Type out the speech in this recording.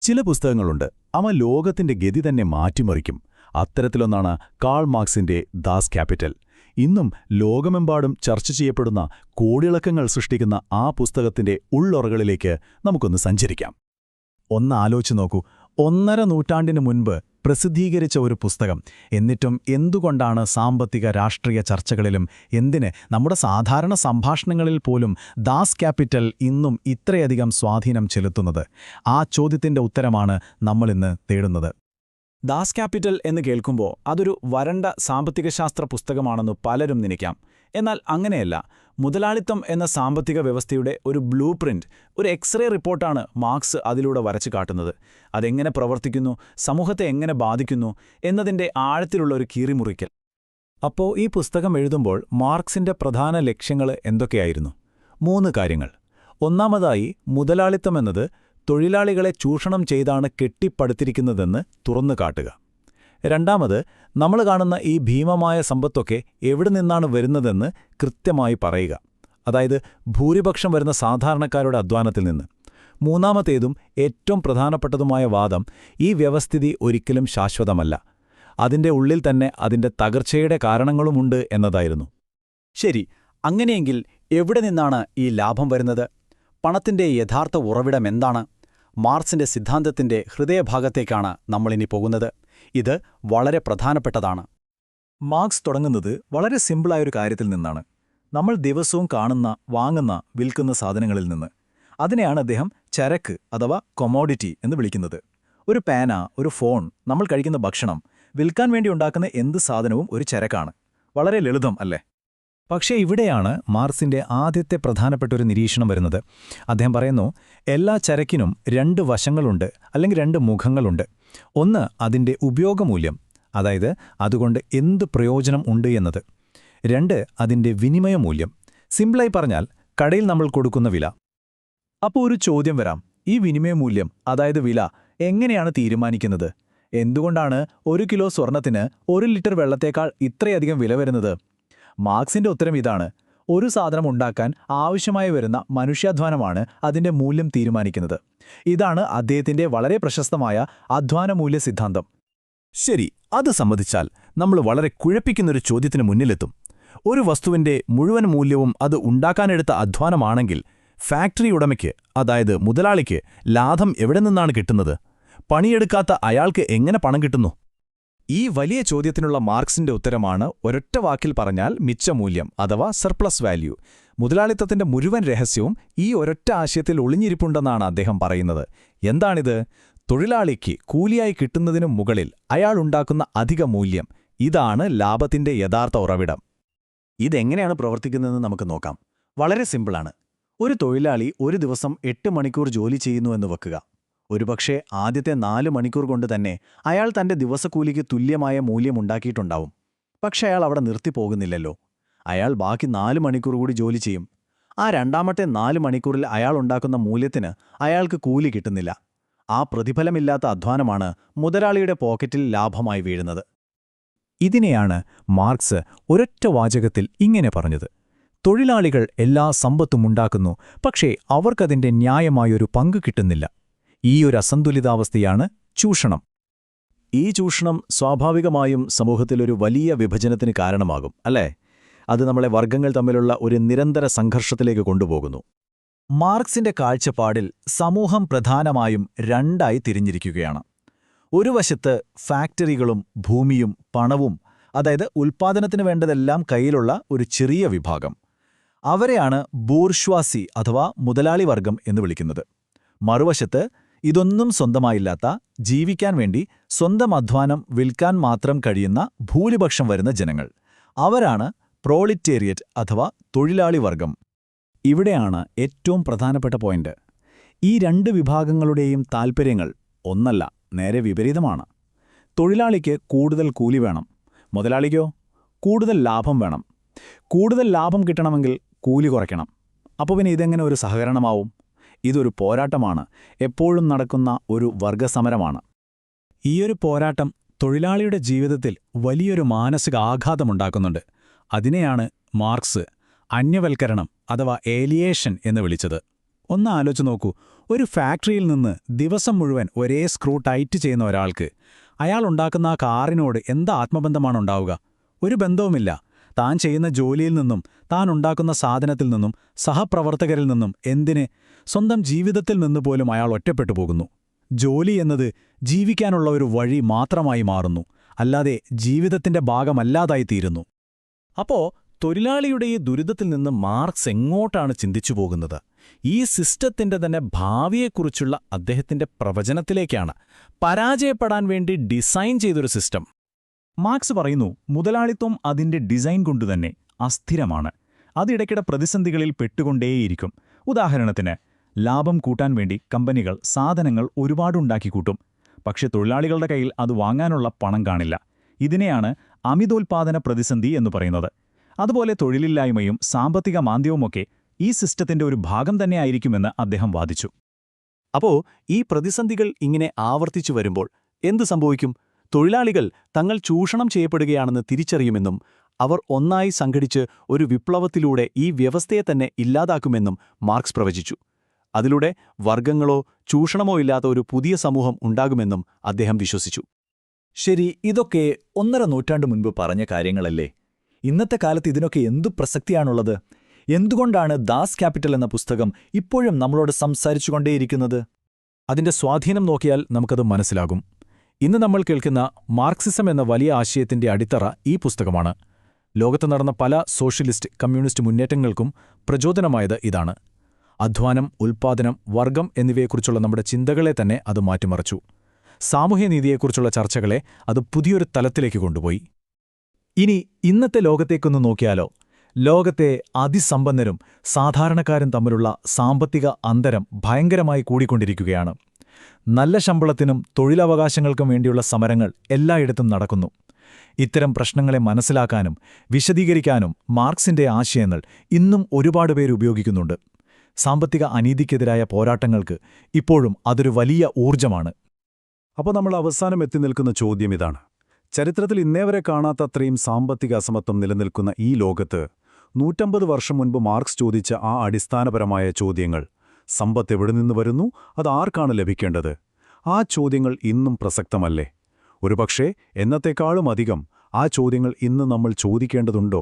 ചില പുസ്തകങ്ങളുണ്ട്, അവ ലോകത്തിന്റെ ഗതി തന്നെ മാറ്റിമറിക്കും. അത്തരത്തിലൊന്നാണ് കാൾ മാർക്സിന്റെ ദാസ് ക്യാപിറ്റൽ. ഇന്നും ലോകമെമ്പാടും ചർച്ച ചെയ്യപ്പെടുന്ന, കോടിളക്കങ്ങൾ സൃഷ്ടിക്കുന്ന ആ പുസ്തകത്തിന്റെ ഉള്ളൊറകളിലേക്ക് നമുക്കൊന്ന് സഞ്ചരിക്കാം. ഒന്ന് ആലോചിച്ചു നോക്കൂ, 1.5 നൂറ്റാണ്ടിനു മുൻപ് പ്രസിദ്ധീകരിച്ച ഒരു പുസ്തകം. എന്നിട്ടും എന്തുകൊണ്ടാണ് സാമ്പത്തിക രാഷ്ട്രീയ ചർച്ചകളിലും എന്തിന് നമ്മുടെ സാധാരണ സംഭാഷണങ്ങളിൽ പോലും ദാസ് ക്യാപിറ്റൽ ഇന്നും ഇത്രയധികം സ്വാധീനം ചെലുത്തുന്നത്? ആ ചോദ്യത്തിന്റെ ഉത്തരമാണ് നമ്മളിന്ന് തേടുന്നത്. ദാസ് ക്യാപിറ്റൽ എന്ന് കേൾക്കുമ്പോൾ അതൊരു വരണ്ട സാമ്പത്തികശാസ്ത്ര പുസ്തകമാണെന്ന് പലരും നനിക്കാം. എന്നാൽ അങ്ങനെയല്ല. മുതലാളിത്തം എന്ന സാമ്പത്തിക വ്യവസ്ഥയുടെ ഒരു ബ്ലൂ പ്രിന്റ്, ഒരു എക്സ്റേ റിപ്പോർട്ടാണ് മാർക്സ് അതിലൂടെ വരച്ചു കാട്ടുന്നത്. അതെങ്ങനെ പ്രവർത്തിക്കുന്നു, സമൂഹത്തെ എങ്ങനെ ബാധിക്കുന്നു എന്നതിൻ്റെ ആഴത്തിലുള്ള ഒരു കീറിമുറിക്കൽ. അപ്പോൾ ഈ പുസ്തകം എഴുതുമ്പോൾ മാർക്സിന്റെ പ്രധാന ലക്ഷ്യങ്ങൾ എന്തൊക്കെയായിരുന്നു? 3 കാര്യങ്ങൾ. ഒന്നാമതായി, മുതലാളിത്തം എന്നത് തൊഴിലാളികളെ ചൂഷണം ചെയ്താണ് കെട്ടിപ്പടുത്തിരിക്കുന്നതെന്ന് തുറന്നു കാട്ടുക. രണ്ടാമത്, നമ്മൾ കാണുന്ന ഈ ഭീമമായ സമ്പത്തൊക്കെ എവിടെ നിന്നാണ് വരുന്നതെന്ന് കൃത്യമായി പറയുക. അതായത് ഭൂരിപക്ഷം വരുന്ന സാധാരണക്കാരുടെ അധ്വാനത്തിൽ നിന്ന്. മൂന്നാമത്തേതും ഏറ്റവും പ്രധാനപ്പെട്ടതുമായ വാദം, ഈ വ്യവസ്ഥിതി ഒരിക്കലും ശാശ്വതമല്ല, അതിൻ്റെ ഉള്ളിൽ തന്നെ അതിൻ്റെ തകർച്ചയുടെ കാരണങ്ങളുമുണ്ട് എന്നതായിരുന്നു. ശരി, അങ്ങനെയെങ്കിൽ എവിടെ നിന്നാണ് ഈ ലാഭം വരുന്നത്? പണത്തിൻ്റെ യഥാർത്ഥ ഉറവിടം എന്താണ്? മാർക്സിന്റെ സിദ്ധാന്തത്തിന്റെ ഹൃദയഭാഗത്തേക്കാണ് നമ്മളിനി പോകുന്നത്. ഇത് വളരെ പ്രധാനപ്പെട്ടതാണ്. മാർക്സ് തുടങ്ങുന്നത് വളരെ സിമ്പിളായൊരു കാര്യത്തിൽ നിന്നാണ്. നമ്മൾ ദിവസവും കാണുന്ന, വാങ്ങുന്ന, വിൽക്കുന്ന സാധനങ്ങളിൽ നിന്ന്. അതിനെയാണ് അദ്ദേഹം ചരക്ക് അഥവാ കൊമോഡിറ്റി എന്ന് വിളിക്കുന്നത്. ഒരു പേന, ഒരു ഫോൺ, നമ്മൾ കഴിക്കുന്ന ഭക്ഷണം, വിൽക്കാൻ വേണ്ടി ഉണ്ടാക്കുന്ന എന്ത് സാധനവും ഒരു ചരക്കാണ്. വളരെ ലളിതം അല്ലേ? പക്ഷേ ഇവിടെയാണ് മാർക്സിന്റെ ആദ്യത്തെ പ്രധാനപ്പെട്ടൊരു നിരീക്ഷണം വരുന്നത്. അദ്ദേഹം പറയുന്നു, എല്ലാ ചരക്കിനും 2 വശങ്ങളുണ്ട്, അല്ലെങ്കിൽ 2 മുഖങ്ങളുണ്ട്. ഒന്ന് അതിൻ്റെ ഉപയോഗമൂല്യം, അതായത് അതുകൊണ്ട് എന്ത് പ്രയോജനം ഉണ്ട് എന്നത്. 2 അതിൻ്റെ വിനിമയമൂല്യം, സിമ്പിളായി പറഞ്ഞാൽ കടയിൽ നമ്മൾ കൊടുക്കുന്ന വില. അപ്പോൾ ഒരു ചോദ്യം വരാം, ഈ വിനിമയമൂല്യം, അതായത് വില, എങ്ങനെയാണ് തീരുമാനിക്കുന്നത്? എന്തുകൊണ്ടാണ് 1 കിലോ സ്വർണത്തിന് 1 ലിറ്റർ വെള്ളത്തേക്കാൾ ഇത്രയധികം വില വരുന്നത്? മാർക്സിന്റെ ഉത്തരം ഇതാണ്. ഒരു സാധനം ഉണ്ടാക്കാൻ ആവശ്യമായി വരുന്ന മനുഷ്യാധ്വാനമാണ് അതിന്റെ മൂല്യം തീരുമാനിക്കുന്നത്. ഇതാണ് അദ്ദേഹത്തിന്റെ വളരെ പ്രശസ്തമായ അധ്വാനമൂല്യ സിദ്ധാന്തം. ശരി, അത് സമ്മതിച്ചാൽ നമ്മൾ വളരെ കുഴപ്പിക്കുന്നൊരു ചോദ്യത്തിന് മുന്നിലെത്തും. ഒരു വസ്തുവിന്റെ മുഴുവൻ മൂല്യവും അത് ഉണ്ടാക്കാനെടുത്ത അധ്വാനമാണെങ്കിൽ ഫാക്ടറി ഉടമയ്ക്ക്, അതായത് മുതലാളിക്ക്, ലാഭം എവിടെ നിന്നാണ് കിട്ടുന്നത്? പണിയെടുക്കാത്ത അയാൾക്ക് എങ്ങനെ പണം കിട്ടുന്നു? ഈ വലിയ ചോദ്യത്തിനുള്ള മാർക്സിന്റെ ഉത്തരമാണ് ഒരൊറ്റ വാക്കിൽ പറഞ്ഞാൽ മിച്ചമൂല്യം അഥവാ സർപ്ലസ് വാല്യൂ. മുതലാളിത്തത്തിന്റെ മുഴുവൻ രഹസ്യവും ഈ ഒരൊറ്റ ആശയത്തിൽ ഒളിഞ്ഞിരിപ്പുണ്ടെന്നാണ് അദ്ദേഹം പറയുന്നത്. എന്താണിത്? തൊഴിലാളിക്ക് കൂലിയായി കിട്ടുന്നതിനു മുകളിൽ അയാൾ ഉണ്ടാക്കുന്ന അധിക മൂല്യം. ഇതാണ് ലാഭത്തിന്റെ യഥാർത്ഥ ഉറവിടം. ഇതെങ്ങനെയാണ് പ്രവർത്തിക്കുന്നതെന്ന് നമുക്ക് നോക്കാം. വളരെ സിമ്പിളാണ്. ഒരു തൊഴിലാളി ഒരു ദിവസം 8 മണിക്കൂർ ജോലി ചെയ്യുന്നുവെന്ന് വെക്കുക. ഒരുപക്ഷെ ആദ്യത്തെ 4 മണിക്കൂർ കൊണ്ട് തന്നെ അയാൾ തന്റെ ദിവസക്കൂലിക്ക് തുല്യമായ മൂല്യമുണ്ടാക്കിയിട്ടുണ്ടാവും. പക്ഷെ അയാൾ അവിടെ നിർത്തിപ്പോകുന്നില്ലല്ലോ. അയാൾ ബാക്കി 4 മണിക്കൂർ കൂടി ജോലി ചെയ്യും. ആ രണ്ടാമത്തെ 4 മണിക്കൂറിൽ അയാൾ ഉണ്ടാക്കുന്ന മൂല്യത്തിന് അയാൾക്ക് കൂലി കിട്ടുന്നില്ല. ആ പ്രതിഫലമില്ലാത്ത അധ്വാനമാണ് മുതലാളിയുടെ പോക്കറ്റിൽ ലാഭമായി വീഴുന്നത്. ഇതിനെയാണ് മാർക്സ് ഒരൊറ്റ വാചകത്തിൽ ഇങ്ങനെ പറഞ്ഞത്: തൊഴിലാളികൾ എല്ലാ സമ്പത്തും ഉണ്ടാക്കുന്നു, പക്ഷേ അവർക്കതിന്റെ ന്യായമായൊരു പങ്ക് കിട്ടുന്നില്ല. ഈ ഒരു അസന്തുലിതാവസ്ഥയാണ് ചൂഷണം. ഈ ചൂഷണം സ്വാഭാവികമായും സമൂഹത്തിലൊരു വലിയ വിഭജനത്തിന് കാരണമാകും, അല്ലേ? അത് നമ്മളെ വർഗ്ഗങ്ങൾ തമ്മിലുള്ള ഒരു നിരന്തര സംഘർഷത്തിലേക്ക് കൊണ്ടുപോകുന്നു. മാർക്സിന്റെ കാഴ്ചപ്പാടിൽ സമൂഹം പ്രധാനമായും 2ആയി തിരിഞ്ഞിരിക്കുകയാണ്. ഒരു വശത്ത് ഫാക്ടറികളും ഭൂമിയും പണവും, അതായത് ഉൽപ്പാദനത്തിന് വേണ്ടതെല്ലാം കയ്യിലുള്ള ഒരു ചെറിയ വിഭാഗം. അവരെയാണ് ബൂർഷ്വാസി അഥവാ മുതലാളി വർഗം എന്ന് വിളിക്കുന്നത്. മറുവശത്ത് ഇതൊന്നും സ്വന്തമായില്ലാത്ത, ജീവിക്കാൻ വേണ്ടി സ്വന്തം അധ്വാനം വിൽക്കാൻ മാത്രം കഴിയുന്ന ഭൂരിപക്ഷം വരുന്ന ജനങ്ങൾ. അവരാണ് പ്രോളിറ്റേറിയറ്റ് അഥവാ തൊഴിലാളി വർഗം. ഇവിടെയാണ് ഏറ്റവും പ്രധാനപ്പെട്ട പോയിന്റ്. ഈ 2 വിഭാഗങ്ങളുടെയും താൽപ്പര്യങ്ങൾ ഒന്നല്ല, നേരെ വിപരീതമാണ്. തൊഴിലാളിക്ക് കൂടുതൽ കൂലി വേണം, മുതലാളിക്കോ കൂടുതൽ ലാഭം വേണം. കൂടുതൽ ലാഭം കിട്ടണമെങ്കിൽ കൂലി കുറയ്ക്കണം. അപ്പോൾ പിന്നെ ഇതെങ്ങനെ ഒരു സഹകരണമാവും? ഇതൊരു പോരാട്ടമാണ്, എപ്പോഴും നടക്കുന്ന ഒരു വർഗസമരമാണ്. ഈയൊരു പോരാട്ടം തൊഴിലാളിയുടെ ജീവിതത്തിൽ വലിയൊരു മാനസിക ആഘാതമുണ്ടാക്കുന്നുണ്ട്. അതിനെയാണ് മാർക്സ് അന്യവൽക്കരണം അഥവാ ഏലിയേഷൻ എന്ന് വിളിച്ചത്. ഒന്ന് ആലോചിച്ച് നോക്കൂ, ഒരു ഫാക്ടറിയിൽ നിന്ന് ദിവസം മുഴുവൻ ഒരേ സ്ക്രൂ ടൈറ്റ് ചെയ്യുന്ന ഒരാൾക്ക് അയാൾ ഉണ്ടാക്കുന്ന ആ കാറിനോട് എന്താ ആത്മബന്ധമാണുണ്ടാവുക? ഒരു ബന്ധവുമില്ല. താൻ ചെയ്യുന്ന ജോലിയിൽ നിന്നും, താൻ ഉണ്ടാക്കുന്ന സാധനത്തിൽ നിന്നും, സഹപ്രവർത്തകരിൽ നിന്നും, എന്തിന് സ്വന്തം ജീവിതത്തിൽ നിന്ന് പോലും അയാൾ ഒറ്റപ്പെട്ടു പോകുന്നു. ജോലി എന്നത് ജീവിക്കാനുള്ള ഒരു വഴി മാത്രമായി മാറുന്നു, അല്ലാതെ ജീവിതത്തിന്റെ ഭാഗമല്ലാതായിത്തീരുന്നു. അപ്പോ തൊഴിലാളിയുടെ ഈ ദുരിതത്തിൽ നിന്ന് മാർക്സ് എങ്ങോട്ടാണ് ചിന്തിച്ചു പോകുന്നത്? ഈ സിസ്റ്റത്തിന്റെ തന്നെ ഭാവിയെക്കുറിച്ചുള്ള അദ്ദേഹത്തിന്റെ പ്രവചനത്തിലേക്കാണ്. പരാജയപ്പെടാൻ വേണ്ടി ഡിസൈൻ ചെയ്തൊരു സിസ്റ്റം. മാർക്സ് പറയുന്നു, മുതലാളിത്തം അതിന്റെ ഡിസൈൻ കൊണ്ടുതന്നെ അസ്ഥിരമാണ്. അതിടയ്ക്കിടെ പ്രതിസന്ധികളിൽ പെട്ടുകൊണ്ടേയിരിക്കും. ഉദാഹരണത്തിന്, ലാഭം കൂട്ടാൻ വേണ്ടി കമ്പനികൾ സാധനങ്ങൾ ഒരുപാടുണ്ടാക്കിക്കൂട്ടും. പക്ഷെ തൊഴിലാളികളുടെ കയ്യിൽ അത് വാങ്ങാനുള്ള പണം കാണില്ല. ഇതിനെയാണ് അമിതോൽപാദന പ്രതിസന്ധി എന്ന് പറയുന്നത്. അതുപോലെ തൊഴിലില്ലായ്മയും സാമ്പത്തിക മാന്ദ്യവുമൊക്കെ ഈ സിസ്റ്റത്തിന്റെ ഒരു ഭാഗം തന്നെയായിരിക്കുമെന്ന് അദ്ദേഹം വാദിച്ചു. അപ്പോ ഈ പ്രതിസന്ധികൾ ഇങ്ങനെ ആവർത്തിച്ചു വരുമ്പോൾ എന്തു സംഭവിക്കും? തൊഴിലാളികൾ തങ്ങൾ ചൂഷണം ചെയ്യപ്പെടുകയാണെന്ന് തിരിച്ചറിയുമെന്നും അവർ ഒന്നായി സംഘടിച്ച് ഒരു വിപ്ലവത്തിലൂടെ ഈ വ്യവസ്ഥയെ തന്നെ ഇല്ലാതാക്കുമെന്നും മാർക്സ് പ്രവചിച്ചു. അതിലൂടെ വർഗങ്ങളോ ചൂഷണമോ ഇല്ലാത്ത ഒരു പുതിയ സമൂഹം ഉണ്ടാകുമെന്നും അദ്ദേഹം വിശ്വസിച്ചു. ശരി, ഇതൊക്കെ 1.5 നൂറ്റാണ്ട് മുൻപ് പറഞ്ഞ കാര്യങ്ങളല്ലേ? ഇന്നത്തെ കാലത്ത് ഇതിനൊക്കെ എന്തു പ്രസക്തിയാണുള്ളത്? എന്തുകൊണ്ടാണ് ദാസ് ക്യാപിറ്റൽ എന്ന പുസ്തകം ഇപ്പോഴും നമ്മളോട് സംസാരിച്ചുകൊണ്ടേയിരിക്കുന്നത്? അതിന്റെ സ്വാധീനം നോക്കിയാൽ നമുക്കത് മനസ്സിലാകും. ഇന്ന് നമ്മൾ കേൾക്കുന്ന മാർക്സിസം എന്ന വലിയ ആശയത്തിന്റെ അടിത്തറ ഈ പുസ്തകമാണ്. ലോകത്ത് നടന്ന പല സോഷ്യലിസ്റ്റ്, കമ്മ്യൂണിസ്റ്റ് മുന്നേറ്റങ്ങൾക്കും പ്രചോദനമായത് ഇതാണ്. അധ്വാനം, ഉൽപ്പാദനം, വർഗം എന്നിവയെക്കുറിച്ചുള്ള നമ്മുടെ ചിന്തകളെ തന്നെ അത് മാറ്റിമറിച്ചു. സാമൂഹ്യനീതിയെക്കുറിച്ചുള്ള ചർച്ചകളെ അത് പുതിയൊരു തലത്തിലേക്ക് കൊണ്ടുപോയി. ഇനി ഇന്നത്തെ ലോകത്തേക്കൊന്ന് നോക്കിയാലോ? ലോകത്തെ അതിസമ്പന്നരും സാധാരണക്കാരും തമ്മിലുള്ള സാമ്പത്തിക അന്തരം ഭയങ്കരമായി കൂടിക്കൊണ്ടിരിക്കുകയാണ്. നല്ല ശമ്പളത്തിനും തൊഴിലവകാശങ്ങൾക്കും വേണ്ടിയുള്ള സമരങ്ങൾ എല്ലായിടത്തും നടക്കുന്നു. ഇത്തരം പ്രശ്നങ്ങളെ മനസ്സിലാക്കാനും വിശദീകരിക്കാനും മാർക്സിന്റെ ആശയങ്ങൾ ഇന്നും ഒരുപാട് പേര് ഉപയോഗിക്കുന്നുണ്ട്. സാമ്പത്തിക അനീതിക്കെതിരായ പോരാട്ടങ്ങൾക്ക് ഇപ്പോഴും അതൊരു വലിയ ഊർജ്ജമാണ്. അപ്പോൾ നമ്മൾ അവസാനം എത്തി നിൽക്കുന്ന ചോദ്യം ഇതാണ്. ചരിത്രത്തിൽ ഇന്നേവരെ കാണാത്തത്രയും സാമ്പത്തിക അസമത്വം നിലനിൽക്കുന്ന ഈ ലോകത്ത് 150 വർഷം മുൻപ് മാർക്സ് ചോദിച്ച ആ അടിസ്ഥാനപരമായ ചോദ്യങ്ങൾ, സമ്പത്ത് എവിടെ നിന്ന് വരുന്നു, അത് ആർക്കാണ് ലഭിക്കേണ്ടത്, ആ ചോദ്യങ്ങൾ ഇന്നും പ്രസക്തമല്ലേ? ഒരുപക്ഷേ എന്നത്തെക്കാളും അധികം ആ ചോദ്യങ്ങൾ ഇന്ന് നമ്മൾ ചോദിക്കേണ്ടതുണ്ടോ?